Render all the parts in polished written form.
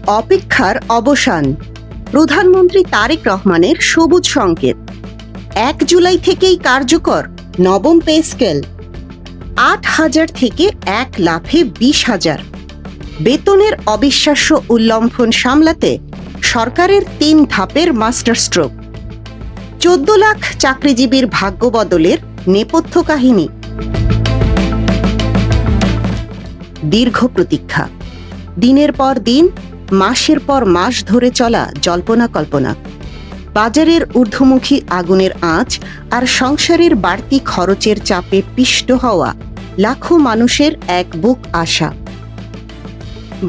অপেক্ষার অবসান। প্রধানমন্ত্রী তারেক রহমানের সবুজ সংকেত। 1 জুলাই থেকেই কার্যকর নবম পে স্কেল। 8,000 থেকে 1 লাফে 20,000। বেতনের অবিশ্বাস্য উল্লঙ্ঘন সামলাতে সরকারের 3 ধাপের মাস্টার স্ট্রোক। 14 লাখ চাকরিজীবীর ভাগ্য বদলের নেপথ্য কাহিনী। দীর্ঘ প্রতীক্ষা, দিনের পর দিন, মাসের পর মাস ধরে চলা জল্পনা কল্পনা, বাজারের ঊর্ধ্বমুখী আগুনের আঁচ আর সংসারের বাড়তি খরচের চাপে পিষ্ট হওয়া লাখো মানুষের এক বুক আশা।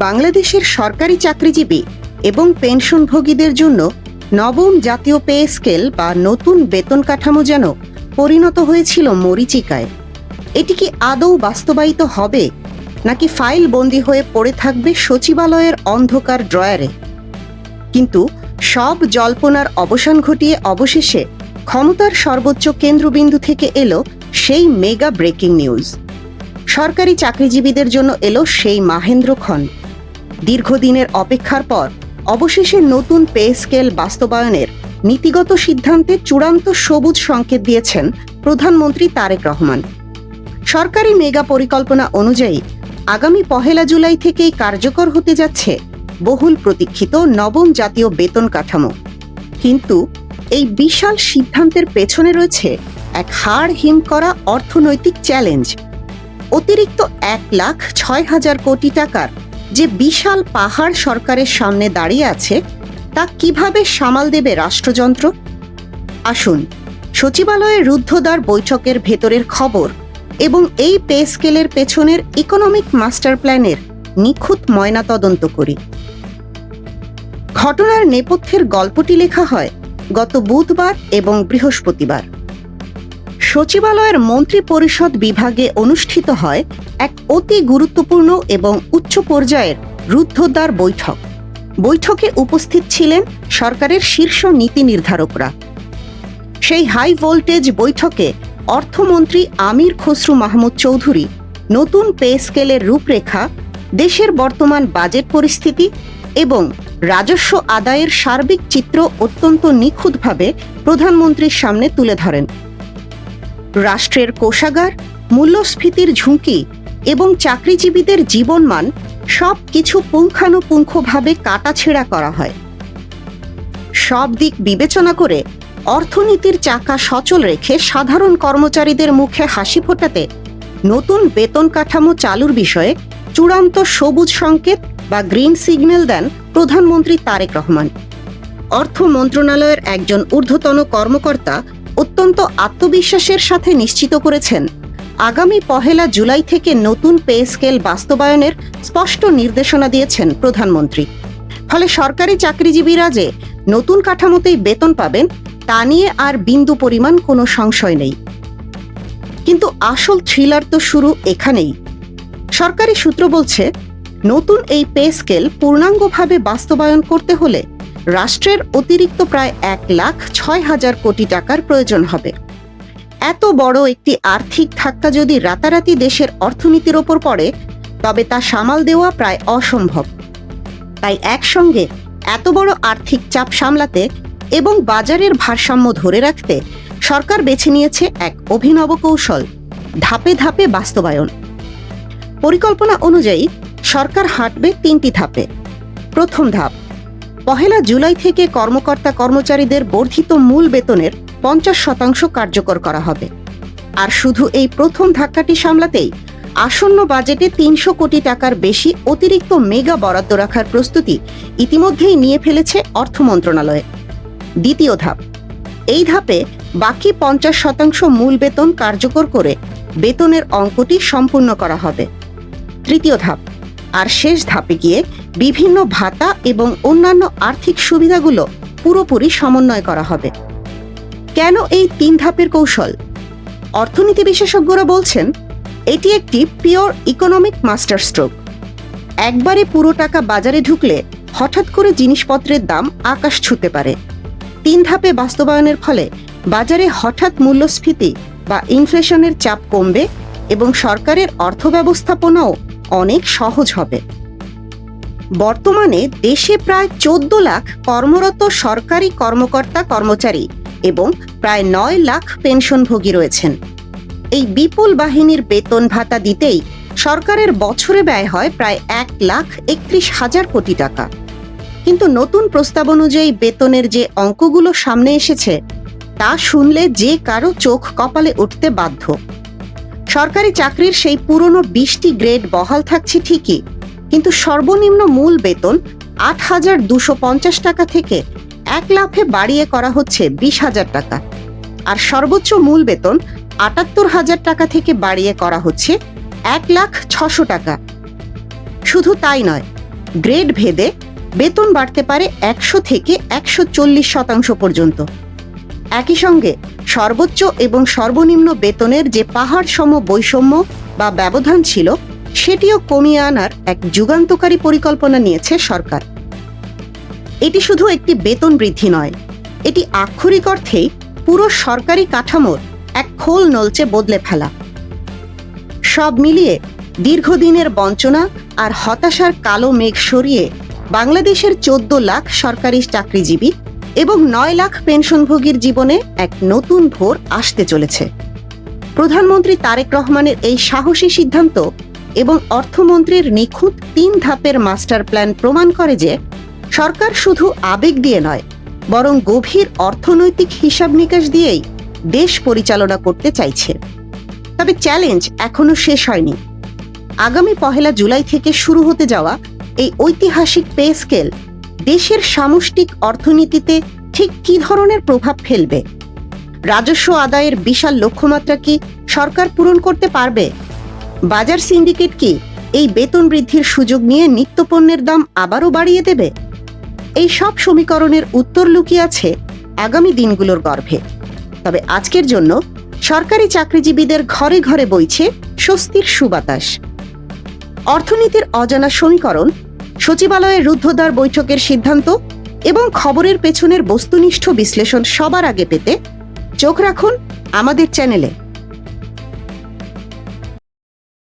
বাংলাদেশের সরকারি চাকরিজীবী এবং পেনশনভোগীদের জন্য নবম জাতীয় পে স্কেল বা নতুন বেতন কাঠামো যেন পরিণত হয়েছিল মরীচিকায়। এটি কি আদৌ বাস্তবায়িত হবে, নাকি ফাইল বন্দী হয়ে পড়ে থাকবে সচিবালয়ের অন্ধকার ড্রয়ারে? কিন্তু সব জল্পনার অবসান ঘটিয়ে অবশেষে ক্ষমতার সর্বোচ্চ কেন্দ্রবিন্দু থেকে এলো সেই মেগা ব্রেকিং নিউজ। সরকারি চাকরিজীবীদের জন্য এলো সেই মাহেন্দ্রক্ষণ। দীর্ঘদিনের অপেক্ষার পর অবশেষে নতুন পে স্কেল বাস্তবায়নের নীতিগত সিদ্ধান্তে চূড়ান্ত সবুজ সংকেত দিয়েছেন প্রধানমন্ত্রী তারেক রহমান। সরকারি মেগা পরিকল্পনা অনুযায়ী আগামী 1 জুলাই থেকেই কার্যকর হতে যাচ্ছে বহুল প্রতীক্ষিত নবম জাতীয় বেতন কাঠামো। কিন্তু এই বিশাল সিদ্ধান্তের পেছনে রয়েছে এক হাড় হিম করা অর্থনৈতিক চ্যালেঞ্জ। অতিরিক্ত 1,06,000 কোটি টাকার যে বিশাল পাহাড় সরকারের সামনে দাঁড়িয়ে আছে, তা কিভাবে সামাল দেবে রাষ্ট্রযন্ত্র? আসুন সচিবালয়ের রুদ্ধদ্বার বৈঠকের ভেতরের খবর এবং এই পে স্কেলের পেছনের ইকোনমিক মাস্টার প্ল্যানের নিখুঁত ময়নাতদন্ত করি। ঘটনার নেপথ্যের গল্পটি লেখা হয় গত বুধবার এবং বৃহস্পতিবার। সচিবালয়ের মন্ত্রী পরিষদ বিভাগে অনুষ্ঠিত হয় এক অতি গুরুত্বপূর্ণ এবং উচ্চ পর্যায়ের রুদ্ধদ্বার বৈঠক। বৈঠকে উপস্থিত ছিলেন সরকারের শীর্ষ নীতি নির্ধারকরা। সেই হাই ভোল্টেজ বৈঠকে অর্থমন্ত্রী আমির খসরু মাহমুদ চৌধুরী নতুন পে স্কেলের রূপরেখা, দেশের বর্তমান বাজেট পরিস্থিতি এবং রাজস্ব আদায়ের সার্বিক চিত্র অত্যন্ত নিখুঁতভাবে প্রধানমন্ত্রীর সামনে তুলে ধরেন। রাষ্ট্রের কোষাগার, মূল্যস্ফীতির ঝুঁকি এবং চাকরিজীবীদের জীবনমান সব কিছু পুঙ্খানুপুঙ্খভাবে কাটাছেঁড়া করা হয়। সব দিক বিবেচনা করে অর্থনীতির চাকা সচল রেখে সাধারণ কর্মচারীদের মুখে হাসি ফোটাতে নতুন বেতন কাঠামো চালুর বিষয়ে চূড়ান্ত সবুজ সংকেত বা গ্রিন সিগন্যাল দেন প্রধানমন্ত্রী তারেক রহমান। অর্থ মন্ত্রণালয়ের একজন ঊর্ধ্বতন কর্মকর্তা অত্যন্ত আত্মবিশ্বাসের সাথে নিশ্চিত করেছেন, আগামী 1 জুলাই থেকে নতুন পে স্কেল বাস্তবায়নের স্পষ্ট নির্দেশনা দিয়েছেন প্রধানমন্ত্রী। ফলে সরকারি চাকরিজীবীরা যে নতুন কাঠামোতেই বেতন পাবেন, তা নিয়ে আর বিন্দু পরিমাণ কোনো সংশয় নেই। কিন্তু আসল থ্রিলার তো শুরু এখানেই। সরকারি সূত্র বলছে, নতুন এই পে স্কেল পূর্ণাঙ্গভাবে বাস্তবায়ন করতে হলে রাষ্ট্রের অতিরিক্ত প্রায় 1,06,000 কোটি টাকার প্রয়োজন হবে। এত বড় একটি আর্থিক ধাক্কা যদি রাতারাতি দেশের অর্থনীতির ওপর পড়ে, তবে তা সামাল দেওয়া প্রায় অসম্ভব। তাই একসঙ্গে এত বড় আর্থিক চাপ সামলাতে এবং বাজারের ভারসাম্য ধরে রাখতে সরকার বেছে নিয়েছে এক অভিনব কৌশল, ধাপে ধাপে বাস্তবায়ন। পরিকল্পনা অনুযায়ী সরকার হাঁটবে 3টি ধাপে। প্রথম ধাপ, 1 জুলাই থেকে কর্মকর্তা কর্মচারীদের বর্ধিত মূল বেতনের 50% কার্যকর করা হবে। আর শুধু এই প্রথম ধাক্কাটি সামলাতেই আসন্ন বাজেটে 300 কোটি টাকার বেশি অতিরিক্ত মেগা বরাদ্দ রাখার প্রস্তুতি ইতিমধ্যেই নিয়ে ফেলেছে অর্থ মন্ত্রণালয়। দ্বিতীয় ধাপ, এই ধাপে বাকি 50% মূল বেতন কার্যকর করে বেতনের অঙ্কটি সম্পূর্ণ করা হবে। তৃতীয় ধাপ আর শেষ ধাপে গিয়ে বিভিন্ন ভাতা এবং অন্যান্য আর্থিক সুবিধাগুলো পুরোপুরি সমন্বয় করা হবে। কেন এই 3 ধাপের কৌশল? অর্থনীতি বিশেষজ্ঞরা বলছেন, এটি একটি পিওর ইকোনমিক মাস্টার স্ট্রোক। একবারে পুরো টাকা বাজারে ঢুকলে হঠাৎ করে জিনিসপত্রের দাম আকাশ ছুঁতে পারে। 3 ধাপে বাস্তবায়নের ফলে বাজারে হঠাৎ মূল্যস্ফীতি বা ইনফ্লেশনের চাপ কমবে এবং সরকারের অর্থ ব্যবস্থাপনাও অনেক সহজ হবে। বর্তমানে দেশে প্রায় 14 লাখ কর্মরত সরকারি কর্মকর্তা কর্মচারী এবং প্রায় 9 লাখ পেনশনভোগী রয়েছেন। এই বিপুল বাহিনীর বেতন ভাতা দিতেই সরকারের বছরে ব্যয় হয় প্রায় 1,31,000 কোটি টাকা। কিন্তু নতুন প্রস্তাব অনুযায়ী বেতনের যে অঙ্কগুলো সামনে এসেছে তা শুনলে যে কারো চোখ কপালে উঠতে বাধ্য। সরকারি চাকরির সেই পুরনো 20টি গ্রেড বহাল থাকছে ঠিকই, কিন্তু সর্বনিম্ন মূল বেতন 8,250 টাকা থেকে 1 লাফে বাড়িয়ে করা হচ্ছে 20,000 টাকা, আর সর্বোচ্চ মূল বেতন 78,000 টাকা থেকে বাড়িয়ে করা হচ্ছে 1,06,000 টাকা। শুধু তাই নয়, গ্রেড ভেদে বেতন বাড়তে পারে 100 থেকে 140% পর্যন্ত। একই সঙ্গে সর্বোচ্চ এবং সর্বনিম্ন বেতনের যে পাহাড় সম বৈষম্য বা ব্যবধান ছিল সেটিও কমিয়ে আনার এক যুগান্তকারী পরিকল্পনা নিয়েছে সরকার। এটি শুধু একটি বেতন বৃদ্ধি নয়, এটি আক্ষরিক অর্থেই পুরো সরকারি কাঠামোর এক খোল নলচে বদলে ফেলা। সব মিলিয়ে দীর্ঘদিনের বঞ্চনা আর হতাশার কালো মেঘ সরিয়ে বাংলাদেশের 14 লাখ সরকারি চাকরিজীবী এবং 9 লাখ পেনশনভোগীর জীবনে এক নতুন ভোর আসতে চলেছে। প্রধানমন্ত্রী তারেক রহমানের এই সাহসী সিদ্ধান্ত এবং অর্থমন্ত্রীর নিখুঁত 3 ধাপের মাস্টার প্ল্যান প্রমাণ করে যে সরকার শুধু আবেগ দিয়ে নয়, বরং গভীর অর্থনৈতিক হিসাব নিকাশ দিয়েই দেশ পরিচালনা করতে চাইছে। তবে চ্যালেঞ্জ এখনো শেষ হয়নি। আগামী 1 জুলাই থেকে শুরু হতে যাওয়া এই ঐতিহাসিক পে স্কেল দেশের সামষ্টিক অর্থনীতিতে ঠিক কী ধরনের প্রভাব ফেলবে? রাজস্ব আদায়ের বিশাল লক্ষ্যমাত্রা কি সরকার পূরণ করতে পারবে? বাজার সিন্ডিকেট কি এই বেতন বৃদ্ধির সুযোগ নিয়ে নিত্যপণ্যের দাম আবারও বাড়িয়ে দেবে? এই সব সমীকরণের উত্তর লুকিয়ে আছে আগামী দিনগুলোর গর্ভে। তবে আজকের জন্য সরকারি চাকরিজীবীদের ঘরে ঘরে বইছে স্বস্তির সুবাতাস। অর্থনীতির অজানা সমীকরণ, সচিবালয়ের রুদ্ধদ্বার বৈঠকের সিদ্ধান্ত এবং খবরের পেছনের বস্তুনিষ্ঠ বিশ্লেষণ সবার আগে পেতে চোখ রাখুন আমাদের চ্যানেলে।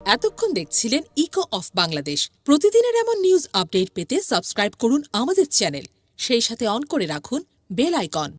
এতক্ষণ দেখছিলেন ইকো অফ বাংলাদেশ। প্রতিদিনের এমন নিউজ আপডেট পেতে সাবস্ক্রাইব করুন আমাদের চ্যানেল, সেই সাথে অন করে রাখুন বেল আইকন।